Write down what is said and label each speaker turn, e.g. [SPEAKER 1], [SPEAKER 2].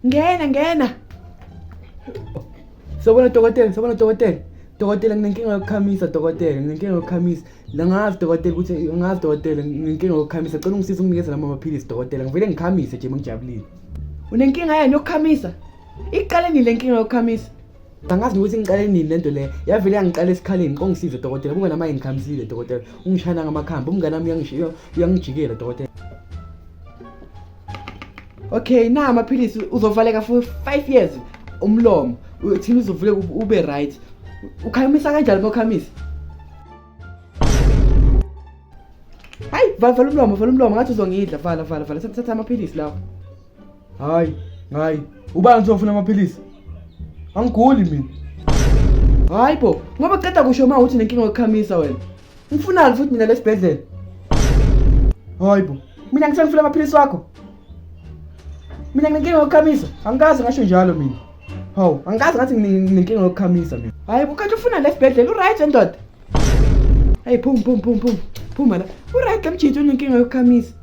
[SPEAKER 1] Ngena. Sabona dokotela. Dokotela nginenkinga yokukhamisa dokotela, La ngazi dokotela ukuthi ngazi dokotela nginenkinga yokukhamisa. Cela ungisize unginikeze lama amaphilisi dokotela. Ngivele ngikhamise nje mangijabulile. Unenkinga yani yokukhamisa? Iqale nini le nkinga yokukhamisa? Angazi ukuthi ngiqale nini lento le. Yavele yangiqala esikhaleni, ngongisize dokotela. Kungena manje ngikhamisile dokotela. Ungishana ngamakhamba, umngane wami uyangijikela dokotela. Okay, na amaphilisi uzovaleka for 5 years umlomo. Uthini uzovule ube right. Ukhamisa kanjani mawukhamisa? Hayi, vala umlomo ngathi uzongidla. Vala. Sethatha amaphilisi lawo. Hayi. Ubani uzofuna amaphilisi? Angiguli mina. Hayi bo, ngoba qeda kusho ma uthi nenkinga yokukhamisa wena. Ngifunani futhi mina lesibhedlela? Hayi bo, mina ngisengifuna amaphilisi wakho. Mina nginenkinga yokukhamisa, angikazi ngasho njalo mina. Hawu, angikazi ngathi nginenkinga yokukhamisa mina. Hayi bo, kanti ufuna lesibhedlela uright ndoda? Hey phuma la. Uright lamjithu unenkinga yokukhamisa.